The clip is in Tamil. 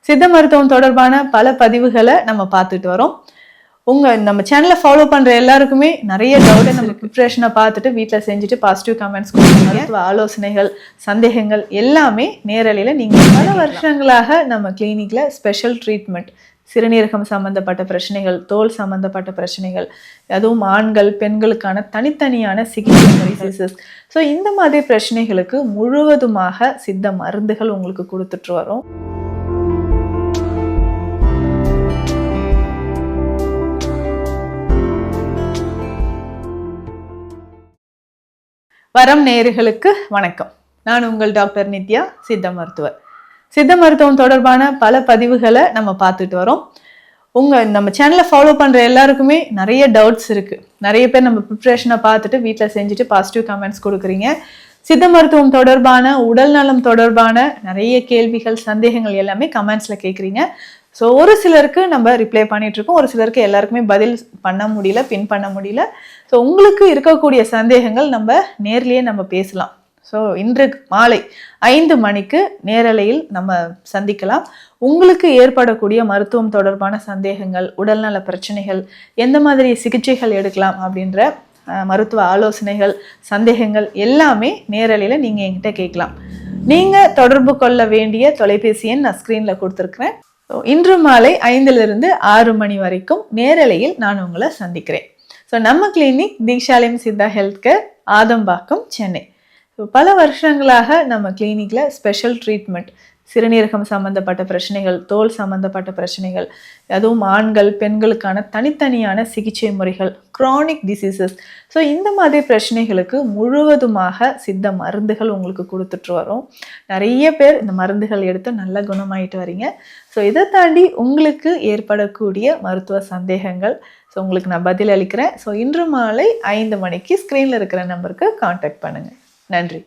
சித்த மருத்துவம் தொடர்பான பல பதிவுகளை நம்ம பார்த்துட்டு வரோம். நம்ம சேனலை ஃபாலோ பண்ற எல்லாருக்குமே நிறைய டவுட் நம்ம ப்ரிப்ரேஷனை பார்த்துட்டு வீட்டில் செஞ்சுட்டு பாசிட்டிவ் கமெண்ட்ஸ் கொடுக்குறீங்க. ஆலோசனைகள், சந்தேகங்கள் எல்லாமே நேரலையில் நீங்கள் பல வருஷங்களாக நம்ம கிளினிக்ல ஸ்பெஷல் ட்ரீட்மெண்ட், சிறுநீரகம் சம்பந்தப்பட்ட பிரச்சனைகள், தோல் சம்பந்தப்பட்ட பிரச்சனைகள், அதுவும் ஆண்கள் பெண்களுக்கான தனித்தனியான சிகிச்சை முறை. ஸோ இந்த மாதிரி பிரச்சனைகளுக்கு முழுவதுமாக சித்த மருந்துகள் உங்களுக்கு கொடுத்துட்டு வரோம். வரம் நேயர்களுக்கு வணக்கம். நான் உங்கள் டாக்டர் நித்யா, சித்த மருத்துவர். சித்த மருத்துவம் தொடர்பான பல பதிவுகளை நம்ம பார்த்துட்டு வரோம். நம்ம சேனலை ஃபாலோ பண்ற எல்லாருக்குமே நிறைய டவுட்ஸ் இருக்கு. நிறைய பேர் நம்ம ப்ரிப்ரேஷனை பார்த்துட்டு வீட்டில் செஞ்சுட்டு பாசிட்டிவ் கமெண்ட்ஸ் கொடுக்குறீங்க. சித்த மருத்துவம் தொடர்பான, உடல் நலம் தொடர்பான நிறைய கேள்விகள், சந்தேகங்கள் எல்லாமே கமெண்ட்ஸ்ல கேட்குறீங்க. ஸோ ஒரு சிலருக்கு நம்ம ரிப்ளை பண்ணிட்டு இருக்கோம், ஒரு சிலருக்கு எல்லாருக்குமே பதில் பண்ண முடியல, பின் பண்ண முடியல. ஸோ உங்களுக்கு இருக்கக்கூடிய சந்தேகங்கள் நம்ம நேர்லயே நம்ம பேசலாம். ஸோ இன்று மாலை 5 மணிக்கு நேரலையில் நம்ம சந்திக்கலாம். உங்களுக்கு ஏற்படக்கூடிய மருத்துவம் தொடர்பான சந்தேகங்கள், உடல்நல பிரச்சனைகள், எந்த மாதிரி சிகிச்சைகள் எடுக்கலாம் அப்படின்ற மருத்துவ ஆலோசனைகள், சந்தேகங்கள் எல்லாமே நேரலையில் நீங்கள் என்கிட்ட கேட்கலாம். நீங்கள் தொடர்பு கொள்ள வேண்டிய தொலைபேசி எண் நான் ஸ்க்ரீனில் கொடுத்துருக்குறேன். இன்று மாலை 5லிருந்து 6 மணி வரைக்கும் நேரலையில் நான் உங்களை சந்திக்கிறேன். ஸோ நம்ம clinic Deekshalayam Siddha health care, Adambakkam, Chennai. So பல வருஷங்களாக நம்ம கிளினிக்ல ஸ்பெஷல் ட்ரீட்மெண்ட், சிறுநீரகம் சம்பந்தப்பட்ட பிரச்சனைகள், தோல் சம்பந்தப்பட்ட பிரச்சனைகள், அதுவும் ஆண்கள் பெண்களுக்கான தனித்தனியான சிகிச்சை முறைகள், க்ரானிக் டிசீசஸ், ஸோ இந்த மாதிரி பிரச்சனைகளுக்கு முழுவதுமாக சித்த மருந்துகள் உங்களுக்கு கொடுத்துட்டு வரோம். நிறைய பேர் இந்த மருந்துகள் எடுத்து நல்ல குணமாயிட்டு வரீங்க. ஸோ இதை தாண்டி உங்களுக்கு ஏற்படக்கூடிய மருத்துவ சந்தேகங்கள், ஸோ உங்களுக்கு நான் பதில் அளிக்கிறேன். ஸோ இன்று மாலை 5 மணிக்கு ஸ்க்ரீனில் இருக்கிற நம்பருக்கு கான்டாக்ட் பண்ணுங்கள். நன்றி.